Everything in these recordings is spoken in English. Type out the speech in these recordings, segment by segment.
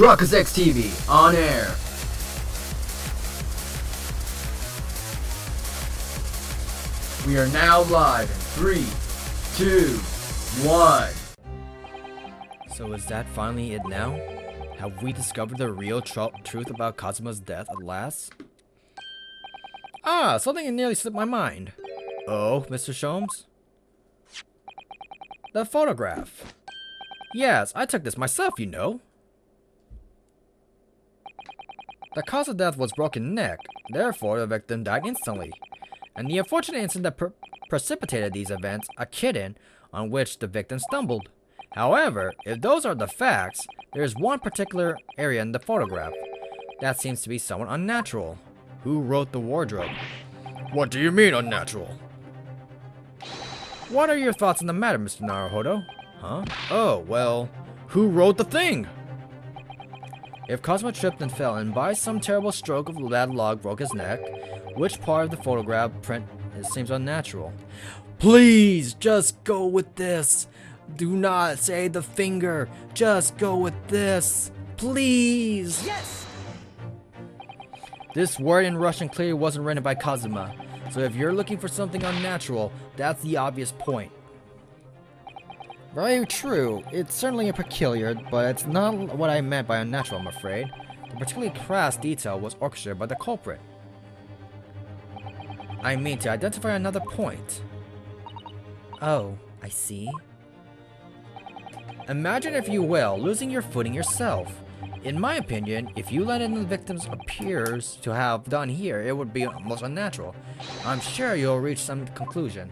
Chronicles TV on air. We are now live in 3, 2, 1. So is that finally it now? Have we discovered the real truth about Kazuma's death at last? Ah, something nearly slipped my mind. Oh, Mr. Sholmes? The photograph. Yes, I took this myself, you know. The cause of death was broken neck, therefore the victim died instantly. And the unfortunate incident that precipitated these events, a kitten on which the victim stumbled. However, if those are the facts, there is one particular area in the photograph that seems to be somewhat unnatural. Who wrote the wardrobe? What do you mean unnatural? What are your thoughts on the matter, Mr. Naruhodo? Huh? Oh, well, who wrote the thing? If Kazuma tripped and fell and by some terrible stroke of bad luck broke his neck, which part of the photograph print seems unnatural? Please, just go with this. Do not say the finger. Just go with this. Please. Yes! This word in Russian clearly wasn't written by Kazuma. So if you're looking for something unnatural, that's the obvious point. Very true. It's certainly a peculiar, but it's not what I meant by unnatural, I'm afraid. The particularly crass detail was orchestrated by the culprit. I mean to identify another point. Oh, I see. Imagine, if you will, losing your footing yourself. In my opinion, if you let in the victim appears to have done here, it would be most unnatural. I'm sure you'll reach some conclusion.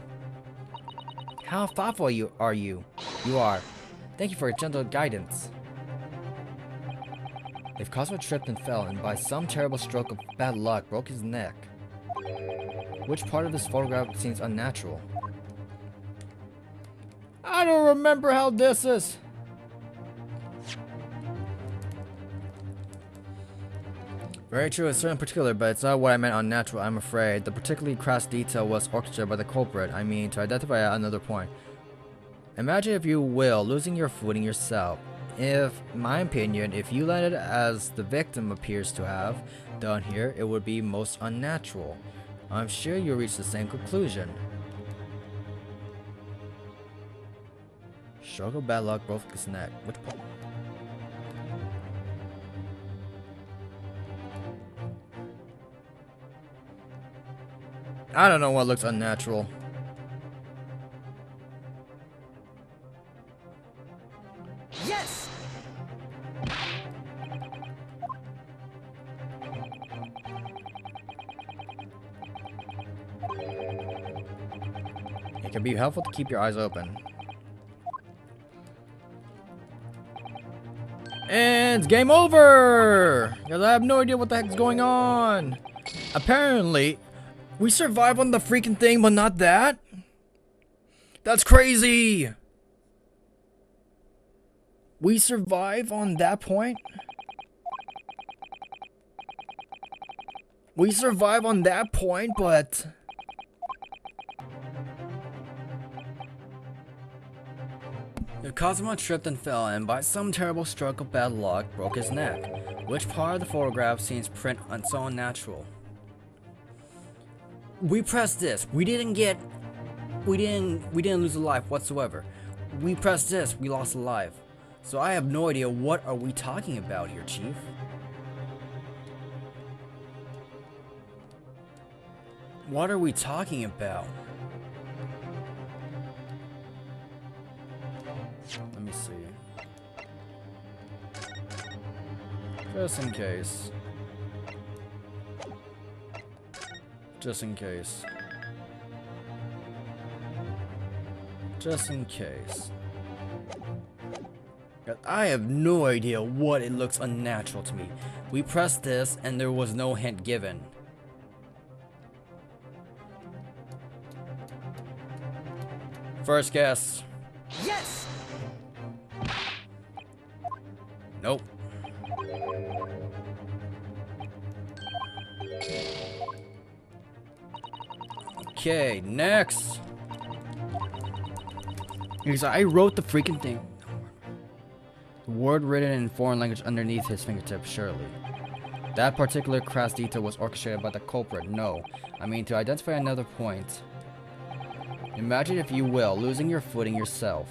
How thoughtful are you? You are. Thank you for your gentle guidance. If Cosmo tripped and fell and by some terrible stroke of bad luck broke his neck, which part of this photograph seems unnatural? I don't remember how this is. Very true, it's certain particular, but it's not what I meant unnatural, I'm afraid. The particularly crass detail was orchestrated by the culprit, I mean to identify another point. Imagine, if you will, losing your footing yourself. In my opinion, if you let it as the victim appears to have done here, it would be most unnatural. I'm sure you'll reach the same conclusion. Stroke of bad luck broke his neck. Which part? I don't know what looks unnatural. Yes! It can be helpful to keep your eyes open. And it's game over! Because I have no idea what the heck's going on. Apparently, we survive on the freaking thing, but not that? That's crazy! We survive on that point? We survive on that point, but... If Kazuma tripped and fell and by some terrible stroke of bad luck broke his neck, which part of the photograph seems print so unnatural? We pressed this. We didn't lose a life whatsoever. We pressed this. We lost a life. So I have no idea what are we talking about here, Chief. What are we talking about? Let me see. Just in case. Just in case. Just in case. I have no idea what it looks unnatural to me. We pressed this and there was no hint given. First guess. Yes! Nope. Okay, next. Because I wrote the freaking thing. Word written in foreign language underneath his fingertips, surely. That particular crass detail was orchestrated by the culprit. No, I mean to identify another point. Imagine, if you will, losing your footing yourself.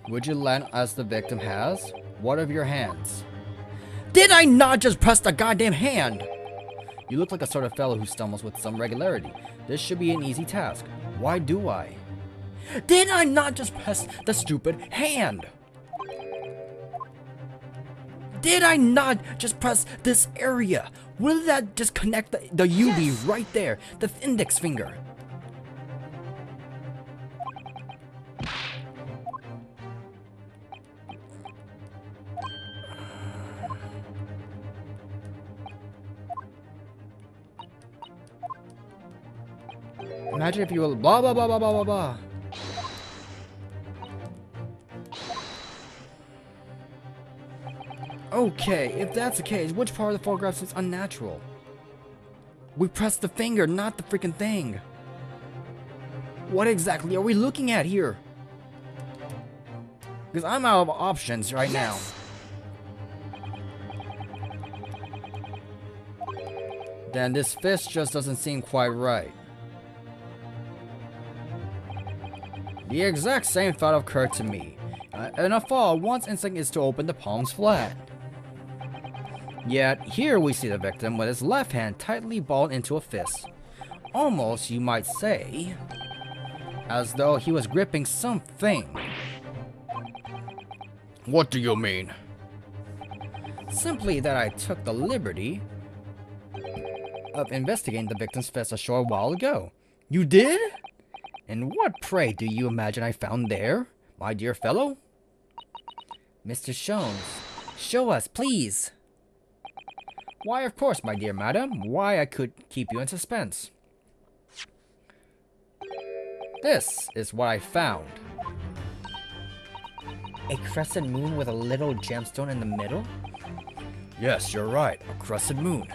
Would you land as the victim has? What of your hands? Did I not just press the goddamn hand? You look like a sort of fellow who stumbles with some regularity. This should be an easy task. Why do I? Did I not just press the stupid hand? Did I not just press this area? Wouldn't that just connect the UB Yes. right there? The index finger. Imagine if you were blah blah blah blah blah blah blah. Okay, if that's the case, which part of the photograph is unnatural? We pressed the finger, not the freaking thing. What exactly are we looking at here? Because I'm out of options right Yes. now. Then this fist just doesn't seem quite right. The exact same thought occurred to me. In a fall, one's instinct is to open the palms flat. Yet, here we see the victim with his left hand tightly balled into a fist. Almost, you might say, as though he was gripping something. What do you mean? Simply that I took the liberty of investigating the victim's fist a short while ago. You did? And what, pray, do you imagine I found there, my dear fellow? Mr. Sholmes, show us, please. Why, of course, my dear madam. Why, I could keep you in suspense. This is what I found. A crescent moon with a little gemstone in the middle? Yes, you're right. A crescent moon.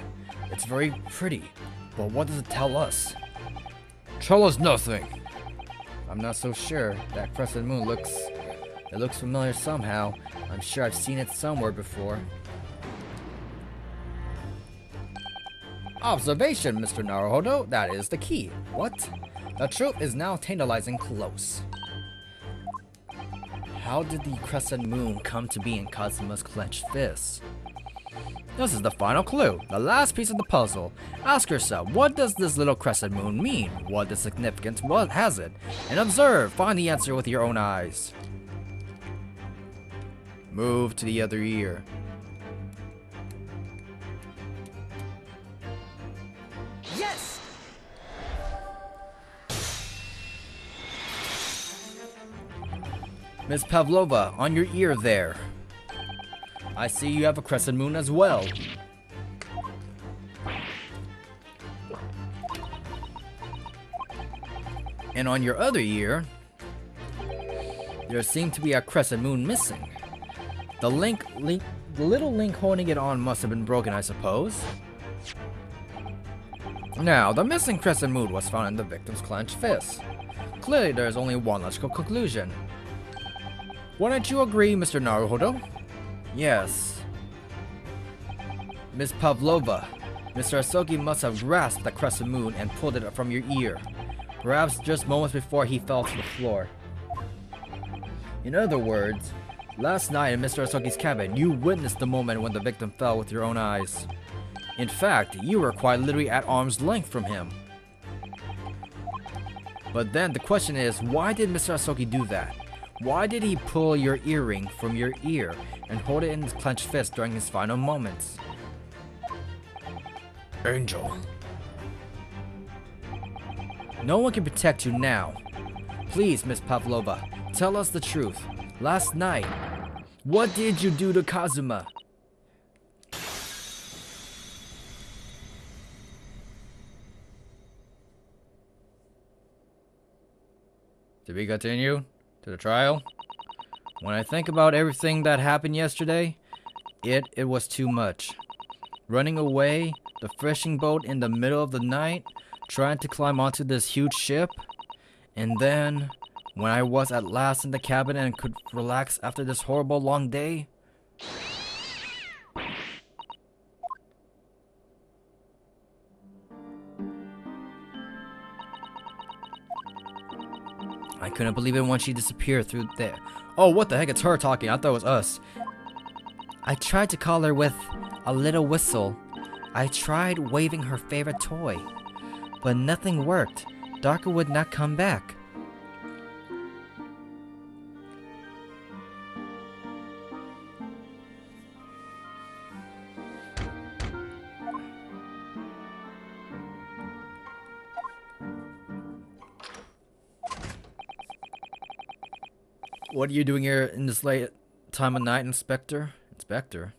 It's very pretty. But what does it tell us? Tell us nothing. I'm not so sure. That crescent moon looks familiar somehow. I'm sure I've seen it somewhere before. Observation, Mr. Naruhodo. That is the key. What? The truth is now tantalizing close. How did the crescent moon come to be in Kazuma's clenched fist? This is the final clue, the last piece of the puzzle. Ask yourself, what does this little crescent moon mean? What the significance has it? And observe, find the answer with your own eyes. Move to the other ear. Yes. Miss Pavlova, on your ear there. I see you have a crescent moon as well. And on your other ear, there seemed to be a crescent moon missing. The little link holding it on must have been broken, I suppose. Now, the missing crescent moon was found in the victim's clenched fist. Clearly, there is only one logical conclusion. Wouldn't you agree, Mr. Naruhodo? Yes. Miss Pavlova, Mr. Asogi must have grasped the crescent moon and pulled it from your ear. Perhaps just moments before he fell to the floor. In other words, last night in Mr. Asogi's cabin, you witnessed the moment when the victim fell with your own eyes. In fact, you were quite literally at arm's length from him. But then the question is, why did Mr. Asogi do that? Why did he pull your earring from your ear and hold it in his clenched fist during his final moments? Angel. No one can protect you now. Please, Miss Pavlova, tell us the truth. Last night, what did you do to Kazuma? To be continued to the trial. When I think about everything that happened yesterday, it was too much. Running away, the fishing boat in the middle of the night, trying to climb onto this huge ship, and then when I was at last in the cabin and could relax after this horrible long day? I couldn't believe it when she disappeared through there. Oh, what the heck? It's her talking. I thought it was us. I tried to call her with a little whistle. I tried waving her favorite toy, but nothing worked. Darker would not come back. What are you doing here in this late time of night, Inspector? Inspector?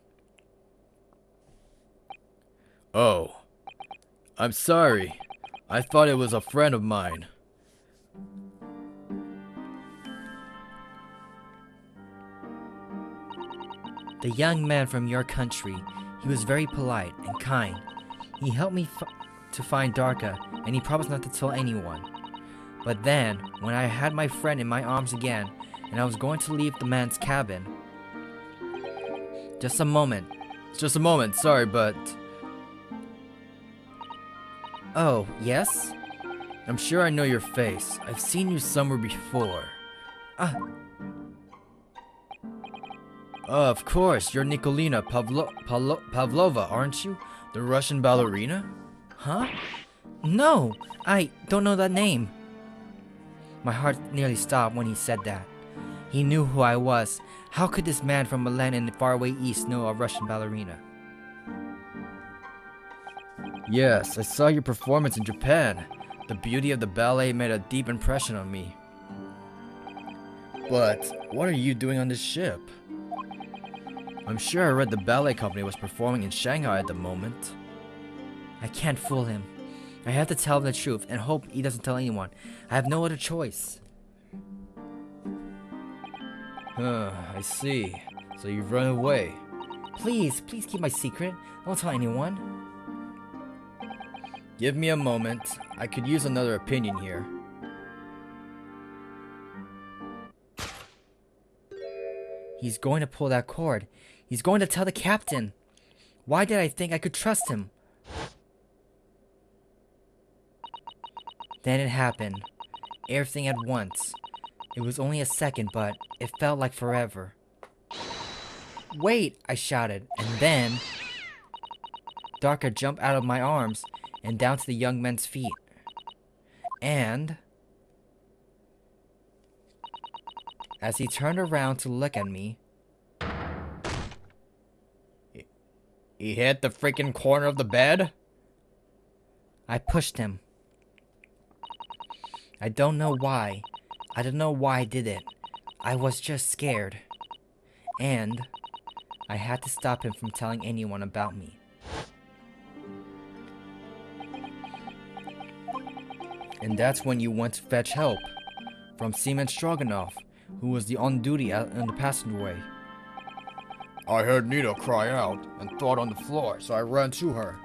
Oh, I'm sorry. I thought it was a friend of mine. The young man from your country. He was very polite and kind. He helped me to find Darka, and he promised not to tell anyone. But then, when I had my friend in my arms again, and I was going to leave the man's cabin. Just a moment. Just a moment, sorry, but... Oh, yes? I'm sure I know your face. I've seen you somewhere before. Of course, you're Nikolina Pavlova, aren't you? The Russian ballerina? Huh? No, I don't know that name. My heart nearly stopped when he said that. He knew who I was. How could this man from a land in the faraway east know a Russian ballerina? Yes, I saw your performance in Japan. The beauty of the ballet made a deep impression on me. But what are you doing on this ship? I'm sure I read the ballet company was performing in Shanghai at the moment. I can't fool him. I have to tell him the truth and hope he doesn't tell anyone. I have no other choice. I see. So you've run away. Please keep my secret. Don't tell anyone. Give me a moment. I could use another opinion here. He's going to pull that cord. He's going to tell the captain. Why did I think I could trust him? Then it happened. Everything at once. It was only a second, but it felt like forever. Wait, I shouted, and then... Darka jumped out of my arms and down to the young man's feet. And... as he turned around to look at me... He hit the freaking corner of the bed? I pushed him. I don't know why. I don't know why I did it. I was just scared. And I had to stop him from telling anyone about me. And that's when you went to fetch help from Seaman Stroganoff, who was on duty in the passageway. I heard Nita cry out and thought on the floor, so I ran to her.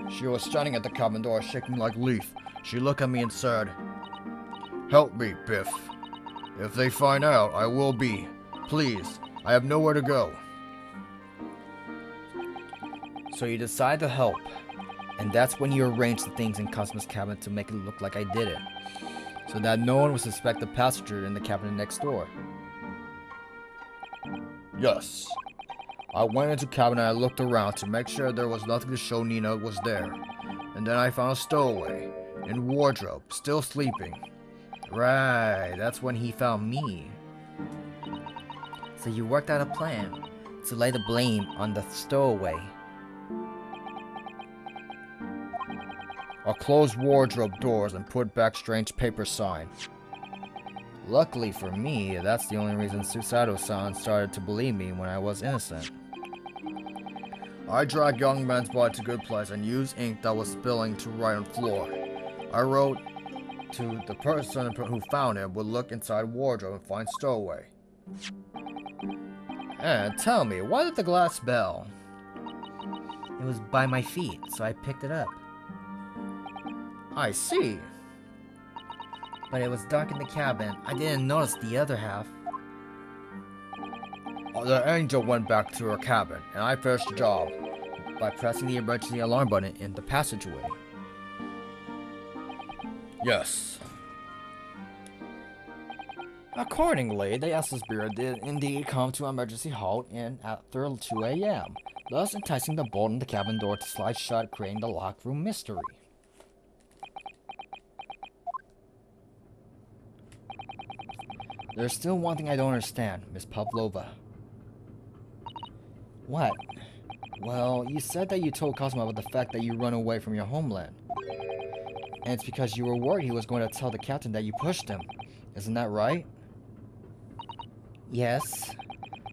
She was standing at the cabin door shaking like a leaf. She looked at me and said, "Help me, Biff. If they find out, I will be. Please, I have nowhere to go." So you decide to help, and that's when you arrange the things in Cosmo's cabin to make it look like I did it, so that no one would suspect the passenger in the cabin next door. Yes. I went into the cabin and I looked around to make sure there was nothing to show Nina was there, and then I found a stowaway and wardrobe still sleeping. Right, that's when he found me. So you worked out a plan to lay the blame on the stowaway. I closed wardrobe doors and put back strange paper sign. Luckily for me, that's the only reason Susato-san started to believe me when I was innocent. I dragged young man's body to a good place and used ink that was spilling to write on the floor. I wrote to the person who found him would look inside wardrobe and find stowaway. And tell me, why did the glass bell? It was by my feet, so I picked it up. I see. but it was dark in the cabin. I didn't notice the other half. The angel went back to her cabin, and I finished the job by pressing the emergency alarm button in the passageway. Yes. Accordingly, the Estes Spirit did indeed come to emergency halt in after 2 a.m., thus enticing the bolt in the cabin door to slide shut, creating the locked room mystery. There's still one thing I don't understand, Miss Pavlova. What? Well, you said that you told Cosmo about the fact that you run away from your homeland. And it's because you were worried he was going to tell the captain that you pushed him. Isn't that right? Yes.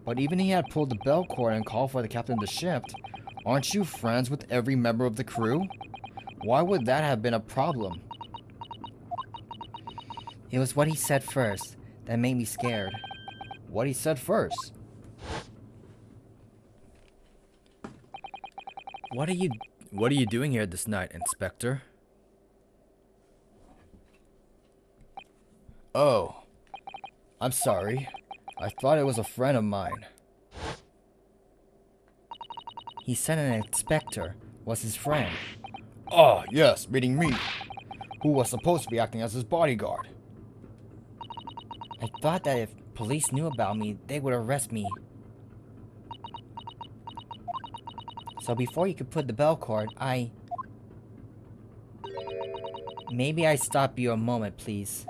But even if he had pulled the bell cord and called for the captain of the ship, aren't you friends with every member of the crew? Why would that have been a problem? It was what he said first that made me scared. What he said first? What are you doing here this night, Inspector? Oh, I'm sorry. I thought it was a friend of mine. He said an inspector was his friend. Ah, yes, meaning me, who was supposed to be acting as his bodyguard. I thought that if police knew about me, they would arrest me. So before you could put the bell cord, Maybe I stop you a moment, please.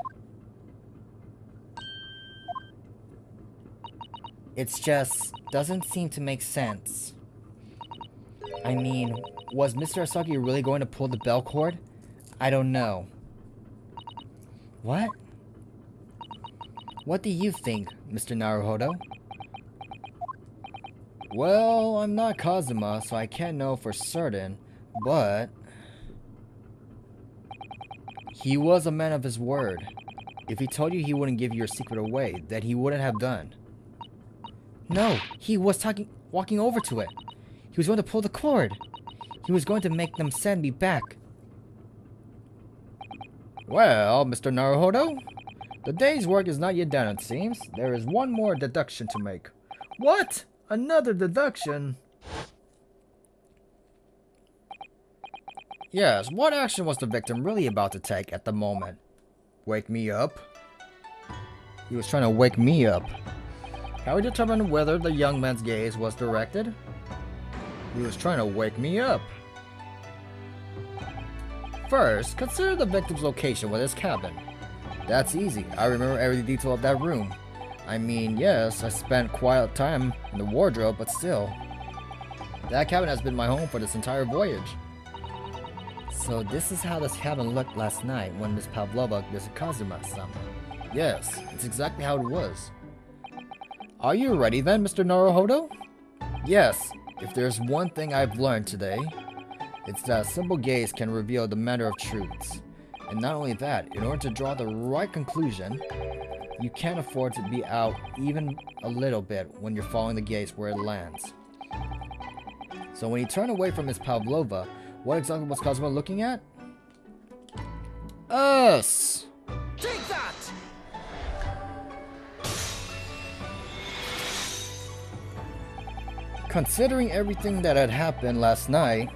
It's just doesn't seem to make sense. I mean, was Mr. Asaki really going to pull the bell cord? I don't know. What? What do you think, Mr. Naruhodo? Well, I'm not Kazuma, so I can't know for certain, but he was a man of his word. If he told you he wouldn't give your secret away, that he wouldn't have done. No, he was walking over to it. He was going to pull the cord. He was going to make them send me back. Well, Mr. Naruhodo, the day's work is not yet done, it seems. There is one more deduction to make. What? Another deduction? Yes, what action was the victim really about to take at the moment? Wake me up? He was trying to wake me up. Can we determine whether the young man's gaze was directed? He was trying to wake me up. First, consider the victim's location with his cabin. That's easy. I remember every detail of that room. I mean, yes, I spent quiet time in the wardrobe, but still. That cabin has been my home for this entire voyage. So this is how this cabin looked last night when Miss Pavlova visited Kazuma-sama. Yes, it's exactly how it was. Are you ready then, Mr. Naruhodo? Yes, if there's one thing I've learned today, it's that a simple gaze can reveal the matter of truths. And not only that, in order to draw the right conclusion, you can't afford to be out even a little bit when you're following the gaze where it lands. So when he turned away from Miss Pavlova, what exactly was Kazuma looking at? Us! Take that! Considering everything that had happened last night,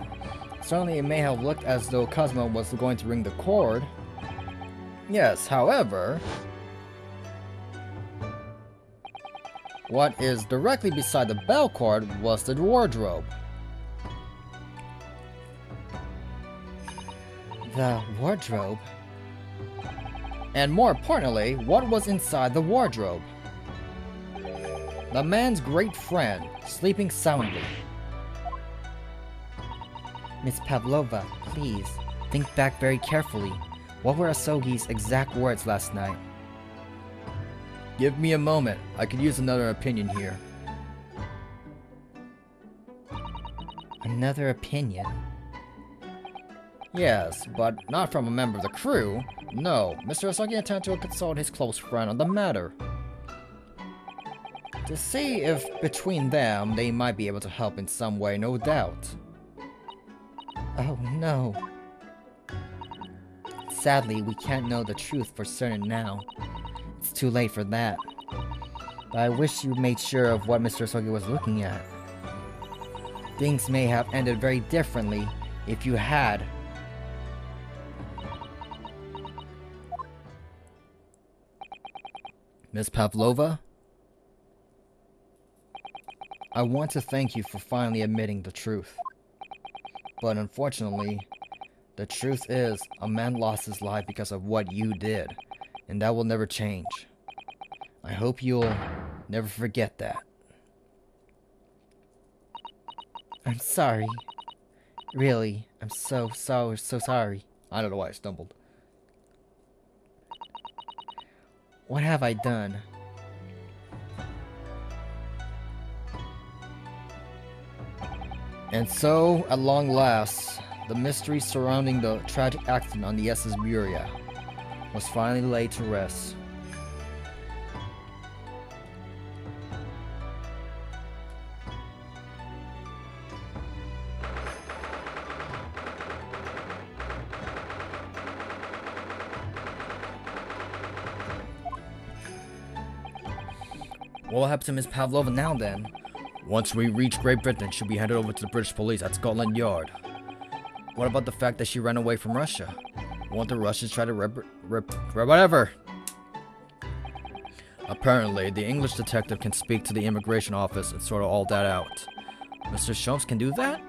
certainly it may have looked as though Kazuma was going to ring the cord. Yes, however, what is directly beside the bell cord was the wardrobe. The wardrobe? And more importantly, what was inside the wardrobe? The man's great friend, sleeping soundly. Miss Pavlova, please, think back very carefully. What were Asogi's exact words last night? Give me a moment. I could use another opinion here. Another opinion? Yes, but not from a member of the crew. No, Mr. Asagi intended to consult his close friend on the matter. To see if between them they might be able to help in some way, no doubt. Oh no. Sadly, we can't know the truth for certain now. It's too late for that. But I wish you made sure of what Mr. Sogi was looking at. Things may have ended very differently if you had. Miss Pavlova? I want to thank you for finally admitting the truth. But unfortunately, the truth is, a man lost his life because of what you did, and that will never change. I hope you'll never forget that. I'm sorry. Really, I'm so sorry. I don't know why I stumbled. What have I done? And so, at long last, the mystery surrounding the tragic accident on the SS Buria was finally laid to rest. What will happen to Miss Pavlova now then? Once we reach Great Britain, she'll be handed over to the British police at Scotland Yard. What about the fact that she ran away from Russia? Won't the Russians try to whatever? Apparently, the English detective can speak to the immigration office and sort all that out. Mr. Sholmes can do that?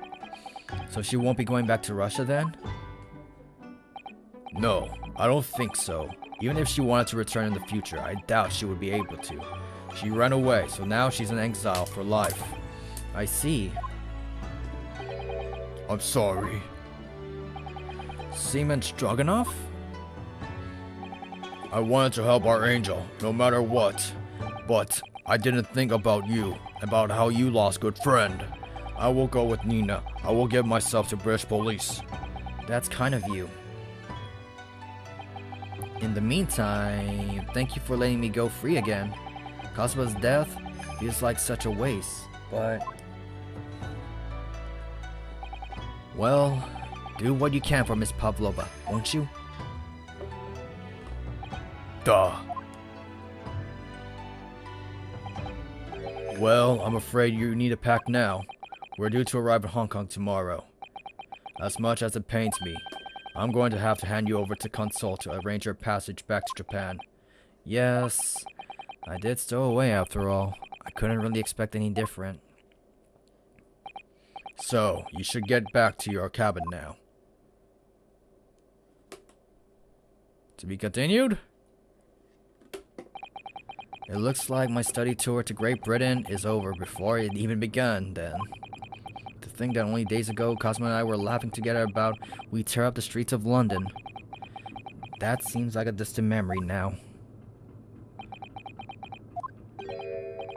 So she won't be going back to Russia then? No, I don't think so. Even if she wanted to return in the future, I doubt she would be able to. She ran away, so now she's in exile for life. I see. I'm sorry. Seaman Stroganoff? I wanted to help our angel, no matter what. But I didn't think about you, about how you lost good friend. I will go with Nina. I will give myself to British police. That's kind of you. In the meantime, thank you for letting me go free again. Cosmo's death feels like such a waste, but... Well, do what you can for Miss Pavlova, won't you? Duh. Well, I'm afraid you need to pack now. We're due to arrive in Hong Kong tomorrow. As much as it pains me, I'm going to have to hand you over to Console to arrange your passage back to Japan. Yes, I did stow away after all. I couldn't really expect any different. So, you should get back to your cabin now. To be continued? It looks like my study tour to Great Britain is over before it even begun, then. To think that only days ago, Cosmo and I were laughing together about we tear up the streets of London. That seems like a distant memory now.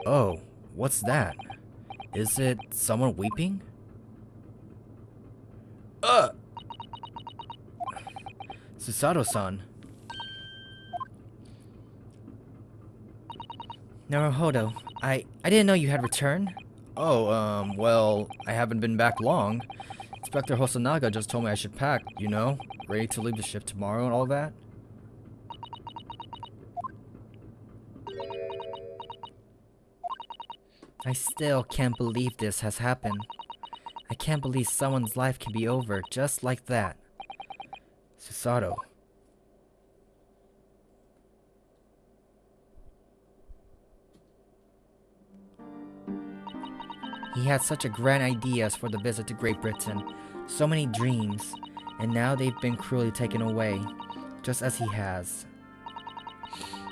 Oh, what's that? Is it someone weeping? Susato-san. Naruhodo, I didn't know you had returned. Oh, well, I haven't been back long. Inspector Hosonaga just told me I should pack, you know, ready to leave the ship tomorrow and all that. I still can't believe this has happened. I can't believe someone's life can be over just like that. Susato. He had such a grand ideas for the visit to Great Britain, so many dreams, and now they've been cruelly taken away, just as he has.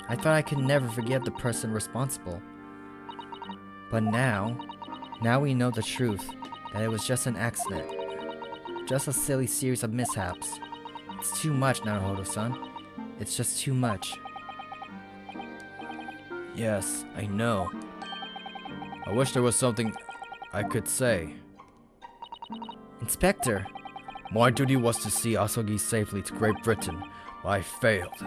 I thought I could never forgive the person responsible. But now we know the truth, that it was just an accident. Just a silly series of mishaps. It's too much, Naruhodo-san. It's just too much. Yes, I know. I wish there was something I could say. Inspector! My duty was to see Asogi safely to Great Britain, but I failed,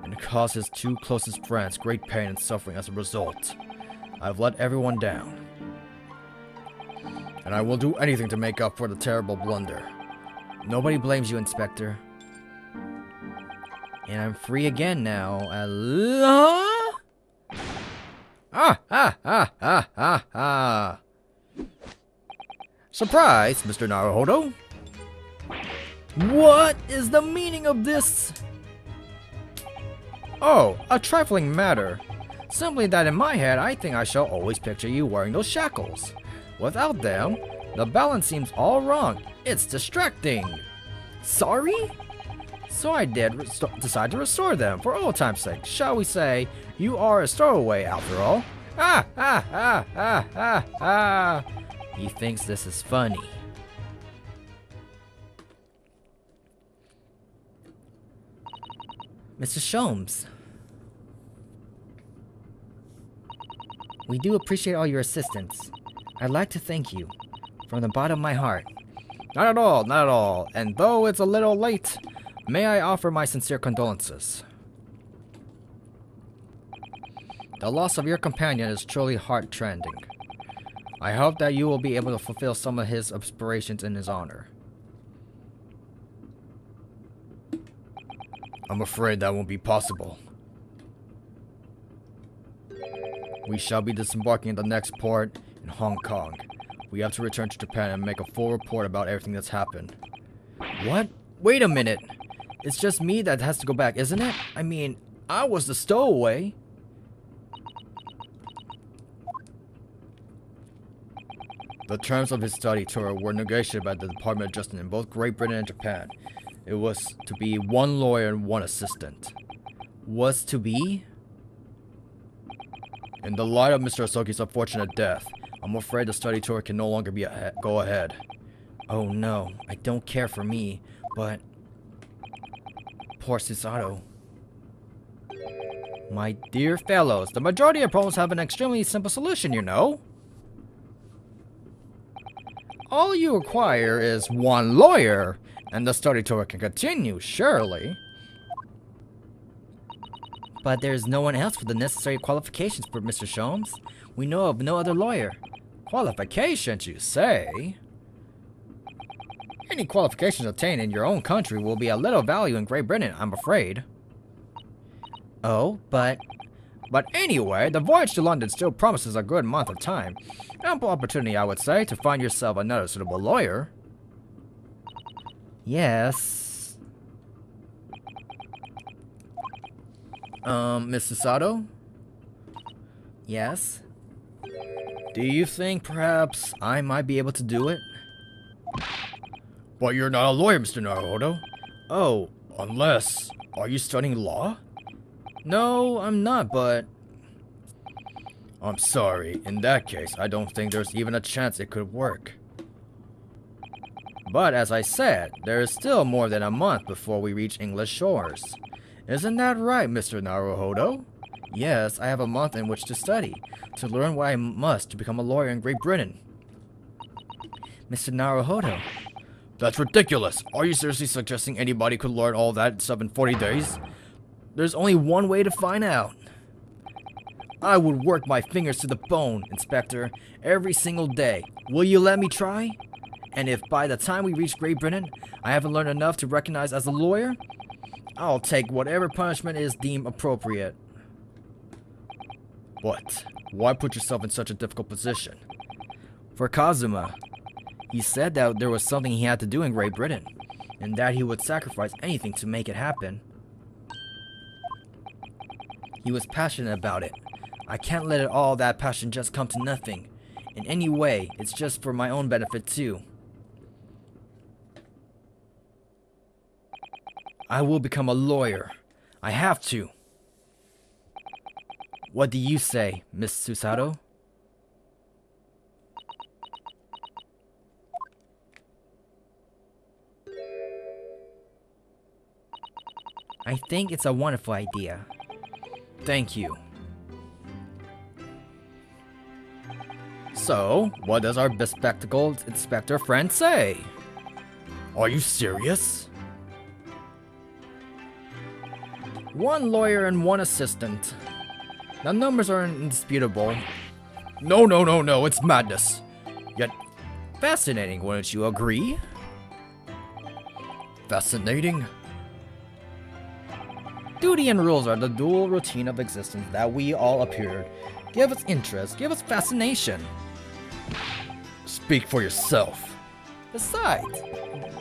and it caused his two closest friends great pain and suffering as a result. I've let everyone down. And I will do anything to make up for the terrible blunder. Nobody blames you, Inspector. And I'm free again now. Surprise, Mr. Naruhodo. What is the meaning of this? Oh, a trifling matter. Simply that in my head, I think I shall always picture you wearing those shackles. Without them, the balance seems all wrong. It's distracting. Sorry? So I did decide to restore them for old time's sake. Shall we say, you are a stowaway after all? He thinks this is funny. Mr. Sholmes, we do appreciate all your assistance. I'd like to thank you from the bottom of my heart. Not at all, not at all. And though it's a little late, may I offer my sincere condolences. The loss of your companion is truly heart-rending. I hope that you will be able to fulfill some of his aspirations in his honor. I'm afraid that won't be possible. We shall be disembarking at the next port in Hong Kong. We have to return to Japan and make a full report about everything that's happened. What? Wait a minute. It's just me that has to go back, isn't it? I mean, I was the stowaway. The terms of his study tour were negotiated by the Department of Justice in both Great Britain and Japan. It was to be 1 lawyer and 1 assistant. Was to be? In the light of Mr. Asoki's unfortunate death, I'm afraid the study tour can no longer be go ahead. Oh no, I don't care for me, but... Poor Susato. My dear fellows, the majority of problems have an extremely simple solution, you know. All you require is 1 lawyer, and the study tour can continue, surely. But there's no one else with the necessary qualifications for Mr. Sholmes. We know of no other lawyer. Qualifications, you say? Any qualifications obtained in your own country will be of little value in Great Britain, I'm afraid. Oh, but anyway, the voyage to London still promises a good month of time. Ample opportunity, I would say, to find yourself another suitable lawyer. Yes. Miss Susato? Yes? Do you think perhaps I might be able to do it? But you're not a lawyer, Mr. Naruhodo. Oh, unless... Are you studying law? No, I'm not, but... I'm sorry. In that case, I don't think there's even a chance it could work. But as I said, there is still more than a month before we reach English shores. Isn't that right, Mr. Naruhodo? Yes, I have a month in which to study, to learn what I must to become a lawyer in Great Britain. Mr. Naruhodo. That's ridiculous! Are you seriously suggesting anybody could learn all that stuff in 40 days? There's only one way to find out. I would work my fingers to the bone, Inspector, every single day. Will you let me try? And if by the time we reach Great Britain, I haven't learned enough to recognize as a lawyer, I'll take whatever punishment is deemed appropriate. What? Why put yourself in such a difficult position? For Kazuma. He said that there was something he had to do in Great Britain, and that he would sacrifice anything to make it happen. He was passionate about it. I can't let all that passion just come to nothing. In any way, it's just for my own benefit too. I will become a lawyer. I have to. What do you say, Miss Susato? I think it's a wonderful idea. Thank you. So, what does our bespectacled inspector friend say? Are you serious? 1 lawyer and 1 assistant. The numbers are indisputable. No, it's madness. Yet, fascinating, wouldn't you agree? Fascinating? Duty and rules are the dual routine of existence that we all appeared. Give us interest, give us fascination. Speak for yourself. Besides,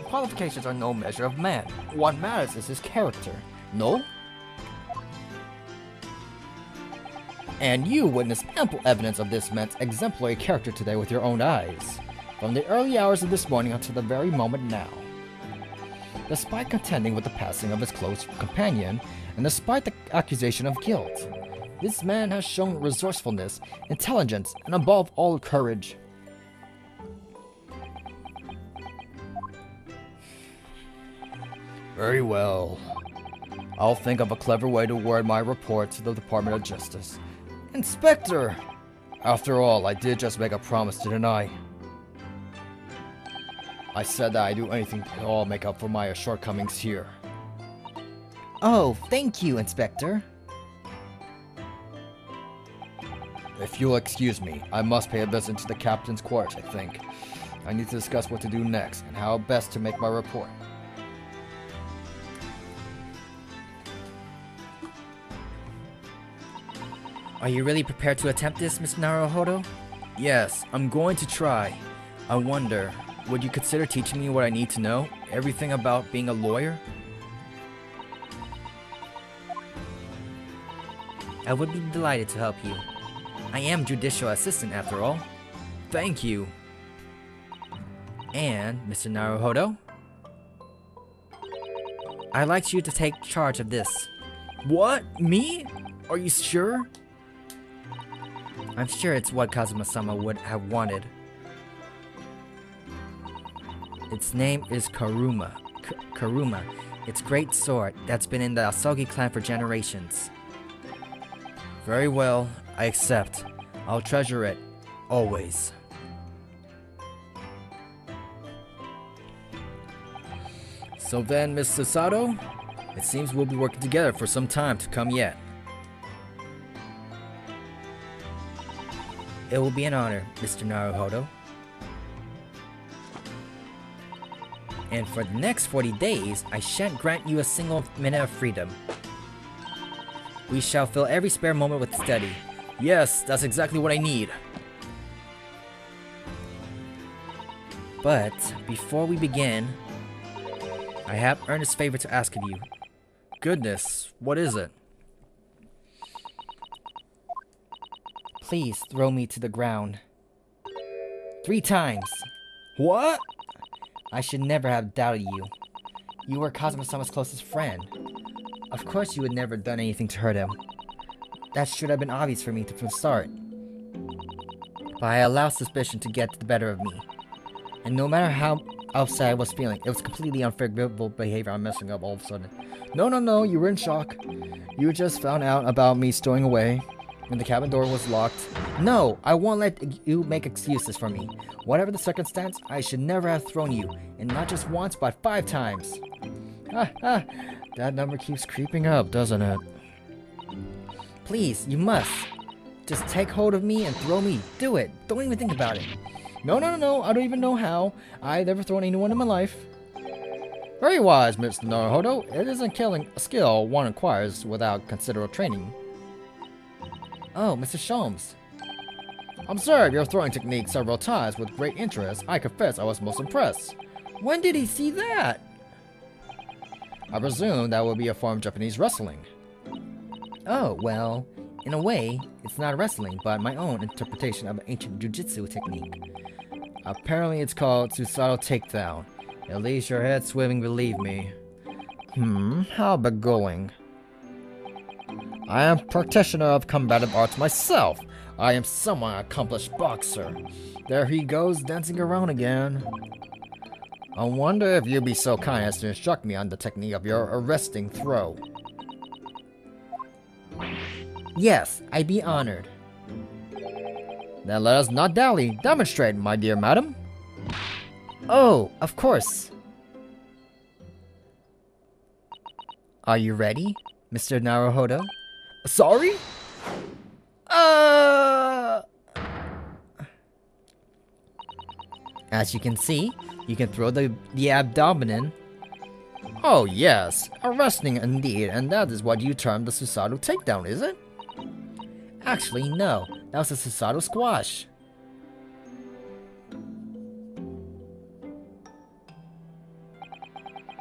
qualifications are no measure of man. What matters is his character. No? And you witnessed ample evidence of this man's exemplary character today with your own eyes, from the early hours of this morning until the very moment now. Despite contending with the passing of his close companion, and despite the accusation of guilt, this man has shown resourcefulness, intelligence, and above all, courage. Very well. I'll think of a clever way to word my report to the Department of Justice. Inspector! After all, I did just make a promise, didn't I? I said that I'd do anything to all make up for my shortcomings here. Oh, thank you, Inspector. If you'll excuse me, I must pay a visit to the captain's quarters, I think. I need to discuss what to do next, and how best to make my report. Are you really prepared to attempt this, Mr. Naruhodo? Yes, I'm going to try. I wonder, would you consider teaching me what I need to know? Everything about being a lawyer? I would be delighted to help you. I am judicial assistant after all. Thank you. And, Mr. Naruhodo, I'd like you to take charge of this. What? Me? Are you sure? I'm sure it's what Kazuma-sama would have wanted. Its name is Karuma. Karuma. Its great sword that's been in the Asogi clan for generations. Very well, I accept. I'll treasure it. Always. So then, Miss Sasato, it seems we'll be working together for some time to come yet. It will be an honor, Mr. Naruhodo. And for the next 40 days, I shan't grant you a single minute of freedom. We shall fill every spare moment with study. Yes, that's exactly what I need. But before we begin, I have earnest favor to ask of you. Goodness, what is it? Please throw me to the ground. 3 times. What? I should never have doubted you. You were Kazuma-sama's closest friend. Of course you would never have done anything to hurt him. That should have been obvious for me from the start. But I allowed suspicion to get the better of me. And no matter how upset I was feeling, it was completely unforgivable behavior I'm messing up all of a sudden. No, you were in shock. You just found out about me stowing away when the cabin door was locked. No, I won't let you make excuses for me. Whatever the circumstance, I should never have thrown you. And not just once, but 5 times. That number keeps creeping up, doesn't it? Please, you must. Just take hold of me and throw me. Do it. Don't even think about it. No, I don't even know how. I've never thrown anyone in my life. Very wise, Mr. Naruhodo. It isn't killing a skill one acquires without considerable training. Oh, Mr. Sholmes. Observed your throwing technique several times with great interest. I confess I was most impressed. When did he see that? I presume that would be a form of Japanese wrestling. Oh, well, in a way, it's not wrestling, but my own interpretation of an ancient jujitsu technique. Apparently it's called Susato Takedown. At least your head's swimming, believe me. How about going? I am practitioner of combative arts myself. I am somewhat accomplished boxer. There he goes, dancing around again. I wonder if you'd be so kind as to instruct me on the technique of your arresting throw. Yes, I'd be honored. Then let us not dally. Demonstrate, my dear madam. Oh, of course. Are you ready, Mr. Naruhodo? Sorry? As you can see, you can throw the abdomen Oh yes, arresting indeed, and that is what you term the suicidal takedown, is it? Actually, no. That was a suicidal squash.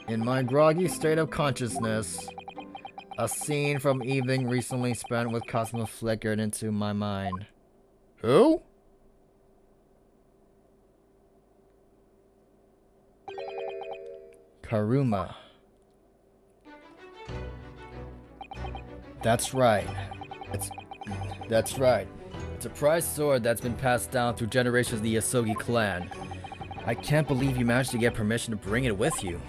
In my groggy state of consciousness, a scene from evening recently spent with Cosmo flickered into my mind. Who? Karuma. That's right. That's right. It's a prized sword that's been passed down through generations of the Yasugi clan. I can't believe you managed to get permission to bring it with you.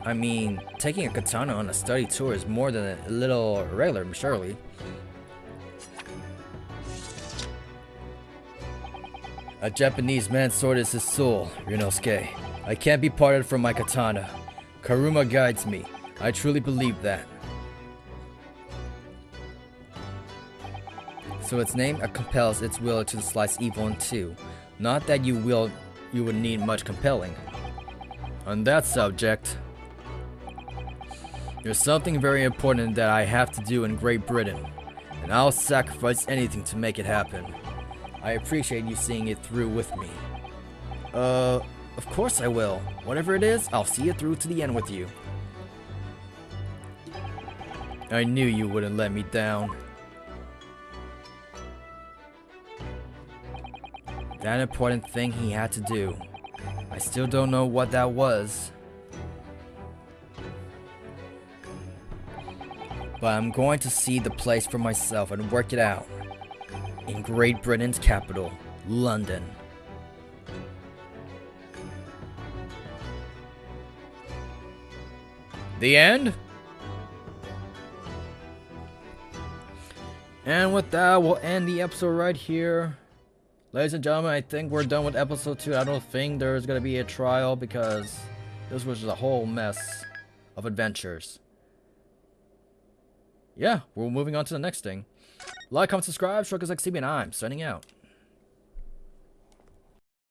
I mean, taking a katana on a study tour is more than a little irregular, surely. A Japanese man's sword is his soul, Ryunosuke. I can't be parted from my katana. Karuma guides me. I truly believe that. So its name compels its will to slice evil in two. Not that you would need much compelling. On that subject, there's something very important that I have to do in Great Britain, and I'll sacrifice anything to make it happen. I appreciate you seeing it through with me. Of course I will. Whatever it is, I'll see it through to the end with you. I knew you wouldn't let me down. That important thing he had to do. I still don't know what that was. But I'm going to see the place for myself and work it out. In Great Britain's capital, London. The end? And with that, we'll end the episode right here. Ladies and gentlemen, I think we're done with episode 2. I don't think there's going to be a trial because this was just a whole mess of adventures. Yeah, we're moving on to the next thing. Like, comment, subscribe, Chronicles and I'm signing out.